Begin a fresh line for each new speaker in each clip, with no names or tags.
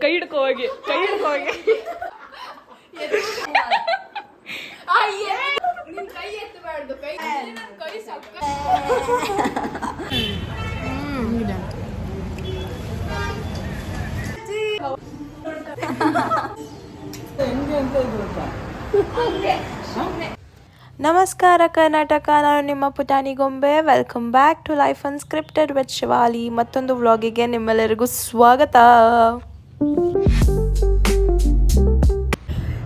ಕೈ ಹಿಡ್ಕೋ ಹೋಗಿ
ಕೈ ಎತ್ತಬಾರ್ದು ಕೈ ಸಕ್ಕ
ನಮಸ್ಕಾರ ಕರ್ನಾಟಕ, ನಾನು ನಿಮ್ಮ ಪುಟಾಣಿ ಗೊಂಬೆ. Welcome back to life unscripted with Shivali. ಮತ್ತೊಂದು ವ್ಲಾಗಿಗೆ ನಿಮ್ಮೆಲ್ಲರಿಗೂ ಸ್ವಾಗತ.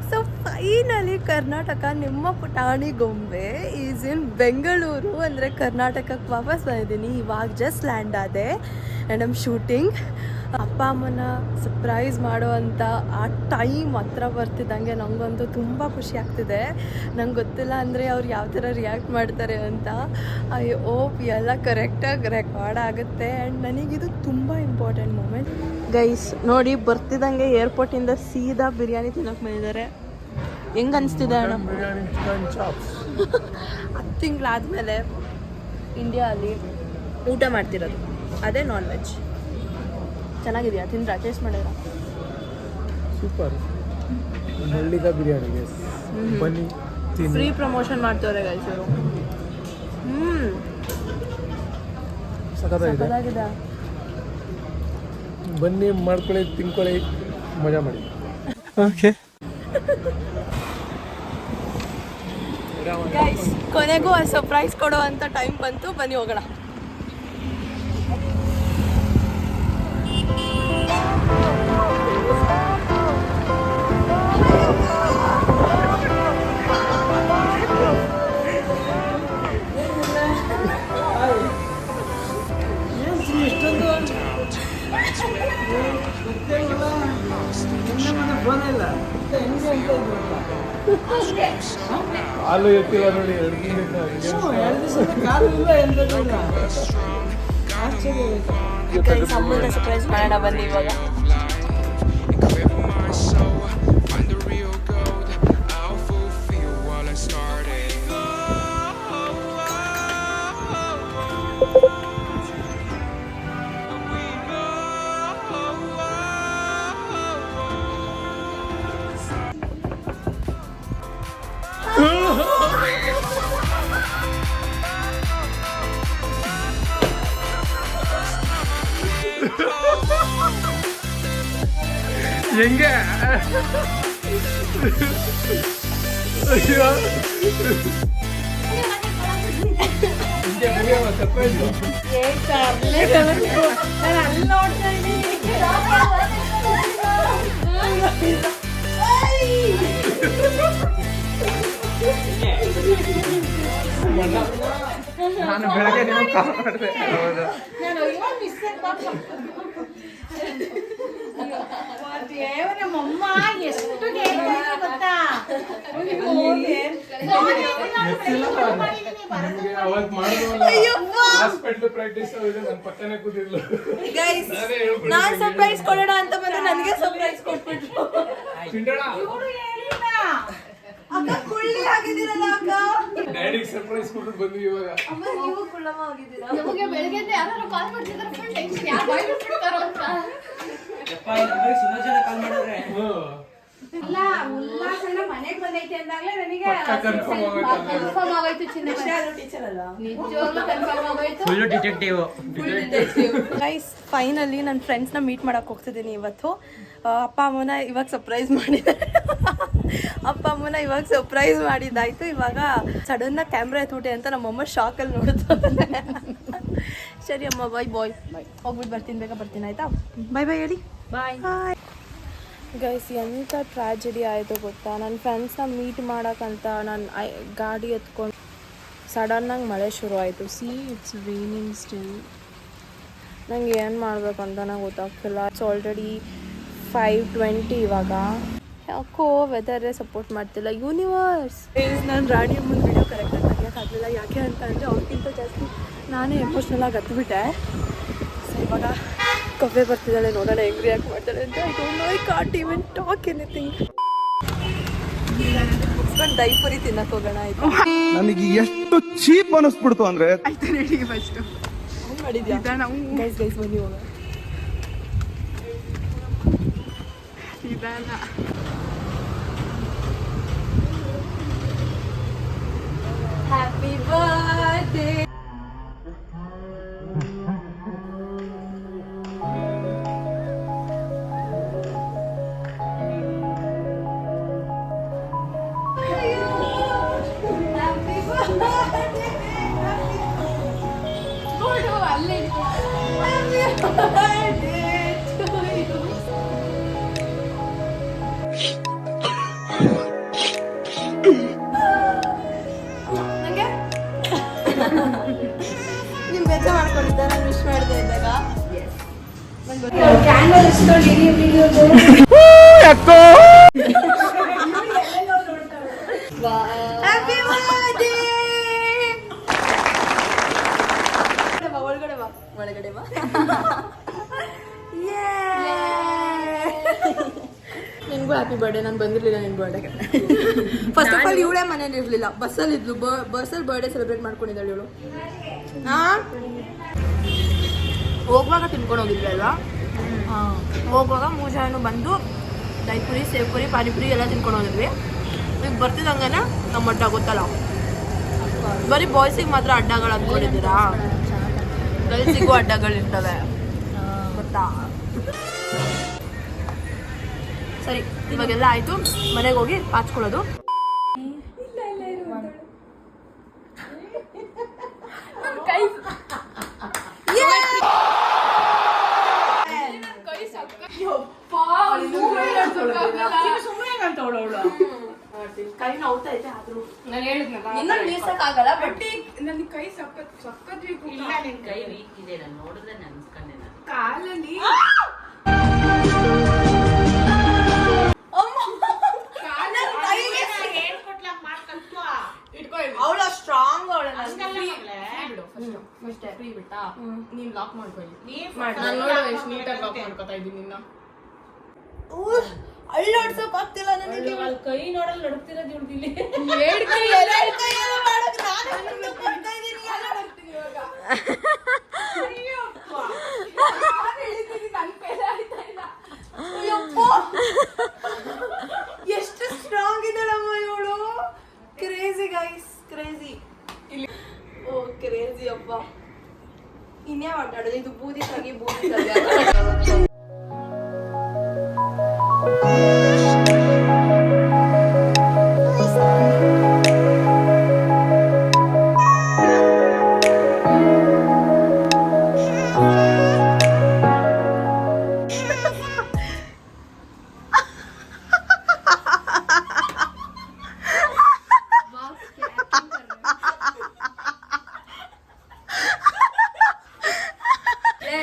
ಸೊ ಫೈನಲಿ ಕರ್ನಾಟಕ, ನಿಮ್ಮ ಪುಟಾಣಿ ಗೊಂಬೆ ಈಸ್ ಇನ್ ಬೆಂಗಳೂರು, ಅಂದರೆ ಕರ್ನಾಟಕಕ್ಕೆ ವಾಪಸ್ ಬಂದಿದ್ದೀನಿ. ಇವಾಗ ಜಸ್ಟ್ ಲ್ಯಾಂಡ್ ಆದೆ ಆ್ಯಂಡ್ ಐಮ್ ಶೂಟಿಂಗ್. ಅಪ್ಪ ಅಮ್ಮನ ಸರ್ಪ್ರೈಸ್ ಮಾಡುವಂಥ ಆ ಟೈಮ್ ಹತ್ರ ಬರ್ತಿದ್ದಂಗೆ ನನಗಂತೂ ತುಂಬ ಖುಷಿ ಆಗ್ತಿದೆ. ನಂಗೆ ಗೊತ್ತಿಲ್ಲ ಅಂದರೆ ಅವ್ರು ಯಾವ ಥರ ರಿಯಾಕ್ಟ್ ಮಾಡ್ತಾರೆ ಅಂತ. ಐ ಹೋಪ್ ಎಲ್ಲ ಕರೆಕ್ಟಾಗಿ ರೆಕಾರ್ಡ್ ಆಗುತ್ತೆ. ಆ್ಯಂಡ್ ನನಗಿದು ತುಂಬ ಇಂಪಾರ್ಟೆಂಟ್ ಮೂಮೆಂಟ್. ಗೈಸ್ ನೋಡಿ, ಬರ್ತಿದ್ದಂಗೆ ಏರ್ಪೋರ್ಟಿಂದ ಸೀದಾ ಬಿರಿಯಾನಿ ತಿನ್ನೋಕೆ ಬಂದಿದ್ದಾರೆ. ಹೆಂಗೆ ಅನಿಸ್ತಿದೆ ಅಣ್ಣ? 10 ತಿಂಗಳಾದಮೇಲೆ ಇಂಡಿಯಾ ಅಲ್ಲಿ ಊಟ ಮಾಡ್ತಿರೋದು, ಅದೇ ನಾನ್ ವೆಜ್. ಚೆನ್ನಾಗಿದೆಯಾ? ತಿಂದ್ರಾ? ಟೇಸ್ಟ್ ಮಾಡಿದ್ರಾ?
ಸೂಪರ್. ಹಳ್ಳಿಗ ಬಿರಿಯಾನಿ ಬನ್ನಿ,
ಫ್ರೀ ಪ್ರಮೋಷನ್ ಮಾಡ್ತವ್ರೆ ಗೈಸ್ ಇವರು. ಸಖತ್ತಾಗಿದೆ.
ಬನ್ನಿ, ಮಾಡ್ಕೊಳ್ಳಿ, ತಿನ್ಕೊಳ್ಳಿ, ಮಜಾ ಮಾಡಿ. ಓಕೆ
ಗೈಸ್, ಕೊನೆಗೂ ಆ ಸರ್ಪ್ರೈಸ್ ಕೊಡೋ ಅಂತ ಟೈಮ್ ಬಂತು. ಬನ್ನಿ ಹೋಗೋಣ.
ಹಾಲು ಎತ್ತಿಲ್ಲ ನೋಡಿ,
ಅಮ್ಮನ ಸರ್ಪ್ರೈಸ್ ಮಾಡೋಣ ಬನ್ನಿ ಇವಾಗ.
ಹೆಂಗೆ? ಅಯ್ಯೋ, ನಾನು ಬೆಳಗ್ಗೆ ನಿಮಗೆ ಕಾಲ್ ಮಾಡಿದೆ.
ನಮ್ಮಮ್ಮ ಎಷ್ಟು ಗೊತ್ತಾ,
ನಾನ್ ಸರ್ಪ್ರೈಸ್ ಕೊಡೋಣ ಅಂತ ಬಂದ್ರೆ ನನಗೆ ಸರ್ಪ್ರೈಸ್ ಕೊಟ್ಬಿಟ್ರು. ಅಕ್ಕ ಕುಳ್ಳಿ ಆಗಿದ್ದೀರಲ್ಲ ಅಕ್ಕ.
ಡ್ಯಾಡಿಗೆ ಸರ್ಪ್ರೈಸ್ ಕೊಟ್ಬಿಟ್ಟು ಬಂದ್ವಿ ಇವಾಗ.
ಅಮ್ಮ ನೀವು ಕುಳ್ಳಮ್ಮ ಆಗಿದ್ದೀರಾ?
ನಮಗೆ ಬೆಳಗ್ಗೆ ಯಾರು ಕಾಲ್ ಮಾಡ್ತಿದ್ದಾರೆ, ಫುಲ್ ಟೆನ್ಷನ್, ಯಾರು ಬಾಯ್ ಬಿಟ್ಬಿಡ್ತಾರೋ ಅಂತ. ಅಲ್ಲ, ಉಲ್ಲಾಸನ ಮನೆಗೆ ಬಂದೈತೆ ಅಂದಾಗಲೇ ನನಗೆ ಕನ್ಫರ್ಮ್ ಆಗೋಯ್ತು. ಚಿನ್ನ
ಟೀಚರ್ ಅಲ್ಲ,
ನಿಜವಾಗ್ಲೂ ಕನ್ಫರ್ಮ್ ಆಗೋಯ್ತು.
Full detective.
ಗೈಸ್, ಫೈನಲಿ ನನ್ನ ಫ್ರೆಂಡ್ಸ್ನ ಮೀಟ್ ಮಾಡಕ್ಕೆ ಹೋಗ್ತಿದ್ದೀನಿ ಇವತ್ತು. ಅಪ್ಪ ಅಮ್ಮನ ಇವಾಗ ಸರ್ಪ್ರೈಸ್ ಮಾಡಿದ್ದಾಯ್ತು. ಇವಾಗ ಸಡನ್ನಾಗಿ ಕ್ಯಾಮ್ರಾ ಎತ್ಬಿಟ್ಟೆ ಅಂತ ನಮ್ಮಮ್ಮ ಶಾಕಲ್ಲಿ ನೋಡ್ತಾರೆ. ಸರಿ ಅಮ್ಮ, ಬಾಯ್ ಹೋಗ್ಬಿಟ್ಟು ಬರ್ತೀನಿ, ಬೇಗ ಬರ್ತೀನಿ, ಆಯ್ತಾ? ಬಾಯ್ ಹೇಳಿ. ಬಾಯ್. ಗೈಸ್, ಎಂಥ ಟ್ರಾಜಿಡಿ ಆಯಿತು ಗೊತ್ತಾ? ನನ್ನ ಫ್ರೆಂಡ್ಸ್ನ ಮೀಟ್ ಮಾಡೋಕ್ಕಂತ ನಾನು ಗಾಡಿ ಎತ್ಕೊಂಡು ಸಡನ್ನಾಗಿ ಮಳೆ ಶುರು ಆಯಿತು. It's raining still. ನಂಗೆ ಏನು ಮಾಡಬೇಕಂತ ನಂಗೆ ಗೊತ್ತಾಗ್ತಿಲ್ಲ. ಇಟ್ಸ್ ಆಲ್ರೆಡಿ 5:20 ಇವಾಗ. ಯಾಕೋ ವೆದರೇ ಸಪೋರ್ಟ್ ಮಾಡ್ತಿಲ್ಲ. ಯೂನಿವರ್ಸ್, ನಾನು ರಾಣಿ ಅಮ್ಮನ ವಿಡಿಯೋ ಕರೆಕ್ಟಾಗಿ ತೆಗಿಯೋಕ್ಕಾಗಲಿಲ್ಲ. ಯಾಕೆ ಅಂತ ಅಂದರೆ ಅವ್ರಿಗಿಂತ ಜಾಸ್ತಿ ನಾನೇ ಎಮೋಷ್ನಲ್ ಆಗಿ ಹತ್ಬಿಟ್ಟೆ. ಸೊ ಇವಾಗ ಕಫೆ ಬರ್ತಿದ್ದಾಳೆ, ನೋಡೋಣ ಹೆಂಗೆ ರಿಯಾಕ್ಟ್ ಮಾಡ್ತಾಳೆ ಅಂತ. I don't know, I can't even talk anything. ಮುಚ್ಕೊಂಡು ದೈಪುರಿ ತಿನ್ನಕ್ ಹೋಗೋಣ ಆಯ್ತು.
ನನಗೆ ಎಷ್ಟು ಚೀಪ್ ಅನಿಸ್ಬಿಡ್ತು ಅಂದ್ರೆ
ಆಯ್ತು ರೆಡಿ ಫಸ್ಟ್
ಹಂಗ್ ಮಾಡಿದ್ಯಾ ಗೈಸ್ ಬನ್ನಿ ಹೋಗೋಣ.
ನಿಧಾನ.
Happy birthday. ನೀನ್ ಬೇಜಾರ್ ಮಾಡ್ಕೊಂಡಿದ್ದ ನಾನು ವಿಶ್ ಮಾಡ್ದೆ ಇದ್ದಾಗ.
Candle
happy birthday. ಒಳಗಡೆ ಬಾ ಒಳಗಡೆ ಬಾ. ನಿನ್ಗೂ ಹ್ಯಾಪಿ ಬರ್ಡೇ. ನಾನು ಬಂದಿರಲಿಲ್ಲ ನಿನ್ ಬರ್ಡೇಗೆ. ಫಸ್ಟ್ ಆಫ್ ಆಲ್ ಇವಳೇ ಮನೇಲಿ ಇರಲಿಲ್ಲ, ಬಸ್ಸಲ್ಲಿ ಇದ್ಲು. ಬಸ್ಸಲ್ಲಿ ಬರ್ಡೇ ಸೆಲೆಬ್ರೇಟ್ ಮಾಡ್ಕೊಂಡಿದ್ದಾಳೆ ಇವಳು. ಹೋಗುವಾಗ ತಿನ್ಕೊಂಡು ಹೋಗಿದ್ವಿ ಅಲ್ವಾ? ಹೋಗುವಾಗ 3 ಜನ ಬಂದು ದೈಪುರಿ, ಸೇವ್ಪುರಿ, ಪಾನಿಪುರಿ ಎಲ್ಲ ತಿನ್ಕೊಂಡು ಹೋಗಿದ್ವಿ. ಈಗ ಬರ್ತಿದ್ದಂಗೆ ನಮ್ಮ ಅಡ್ಡ ಗೊತ್ತಲ್ಲ, ಬರೀ ಬಾಯ್ಸಿಗೆ ಮಾತ್ರ ಅಡ್ಡಗಳು ಅಂದ್ಕೊಂಡಿದ್ದೀರಾ? ಗರ್ಲ್ಸಿಗೂ ಅಡ್ಡಗಳಿರ್ತವೆ ಗೊತ್ತಾ? ಸರಿ, ಇವಾಗೆಲ್ಲ ಆಯ್ತು, ಮನೆಗೆ ಹೋಗಿ ಪಾಚ್ಕೊಳ್ಳೋದು. ಕೈ ನೋವ್ತೈತೆ ಆದ್ರೂ
ನಾನು ಹೇಳಿದ್ನಲ್ಲ
ಇನ್ನ ನಿಲ್ಸಕ್ಕಾಗಲ್ಲ. ಬಟ್
ನನ್ನ ಕೈ ಸಕ್ಕತ್
ಇಲ್ಲ ನಿನ್ ಕೈ ವೀಕ್ ಇದೆ ನಾನು ನೋಡಿದ್ರೆ ನೆನ್ಸ್ಕೊಂಡೆ ನಾನು
ಕಾಲಲ್ಲಿ
ಅವಳ ಸ್ಟ್ರಾಂಗ್ ಅವಳ.
ಫ್ರೀ ಬಿಟ್ಟಾ ನೀನ್ ಲಾಕ್ ಮಾಡ್ಕೊಳ್ಳಿ. ನಾನು ನೋಡು ಎಷ್ಟು ನೀಟಾಗಿ ಲಾಕ್ ಮಾಡ್ಕೊತಾ ಇದ್ದೀನಿ ನಿನ್ನ.
ಅಳ್ಳೋಡ್ಸಕ್ ಆಗ್ತಿಲ್ಲ ನನಗೆ.
ಕೈ ನೋಡಲ್ ನಡುತ್ತಿರೋದು ಇವ್ಳಿಲ್ಲಿ
ಎಷ್ಟು ಸ್ಟ್ರಾಂಗ್ ಇದ್ದಾಳಮ್ಮ ಇವಳು. Crazy guys, crazy. ಓ ಕ್ರೇಜಿ ಅಪ್ಪ. ಇನ್ಯಾವ ಆಟ ಆಡೋದು ಇದು? ಬೂದಿ ತಾಗಿ ಬೂದಿ ತಾಗಿ.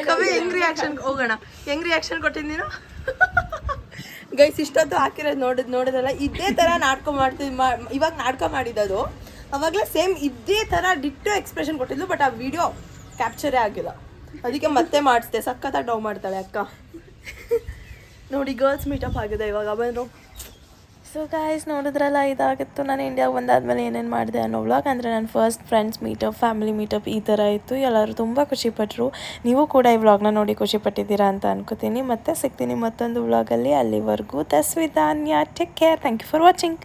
ಕವಿ ಹೆಂಗ್ ರಿಯಾಕ್ಷನ್ ಹೋಗೋಣ. ಹೆಂಗ್ ರಿಯಾಕ್ಷನ್ ಕೊಟ್ಟಿದ್ ನೀನು? ಗೈಸ್ ಇಷ್ಟೊತ್ತು ಹಾಕಿರೋದು ನೋಡಿದ್ರಲ್ಲ, ಇದೇ ತರ ನಾಟಕ ಮಾಡ್ತಿದ್. ಇವಾಗ ನಾಟಕ ಮಾಡಿದ್ದು ಅವಾಗಲೇ ಸೇಮ್ ಇದೇ ತರ ಡಿಟ್ಟೋ ಎಕ್ಸ್ಪ್ರೆಷನ್ ಕೊಟ್ಟಿದ್ಲು. ಬಟ್ ಆ ವಿಡಿಯೋ ಕ್ಯಾಪ್ಚರೇ ಆಗಿಲ್ಲ, ಅದಕ್ಕೆ ಮತ್ತೆ ಮಾಡಿಸ್ದೆ. ಸಖತ್ತಾಗಿ ಡೌ ಮಾಡ್ತಾಳೆ ಅಕ್ಕ. ನೋಡಿ ಗರ್ಲ್ಸ್ ಮೀಟಪ್ ಆಗಿದೆ ಇವಾಗ ಬಂದರು. ಸೊ ಗಾಯ್ಸ್ ನೋಡಿದ್ರಲ್ಲ, ಇದಾಗಿತ್ತು ನಾನು ಇಂಡಿಯಾಗೆ ಬಂದಾದ್ಮೇಲೆ ಏನೇನು ಮಾಡಿದೆ ಅನ್ನೋ ವ್ಲಾಗ್. ಅಂದರೆ ನನ್ನ first friends meetup, family meetup ಈ ಥರ ಇತ್ತು. ಎಲ್ಲರೂ ತುಂಬ ಖುಷಿಪಟ್ಟರು. ನೀವು ಕೂಡ ಈ ವ್ಲಾಗ್ನ ನೋಡಿ ಖುಷಿಪಟ್ಟಿದ್ದೀರಾ ಅಂತ ಅನ್ಕೋತೀನಿ. ಮತ್ತೆ ಸಿಗ್ತೀನಿ ಮತ್ತೊಂದು ವ್ಲಾಗಲ್ಲಿ. ಅಲ್ಲಿವರೆಗೂ ತಸ್ವಿಧಾನ್ಯ. Take care. Thank you for watching.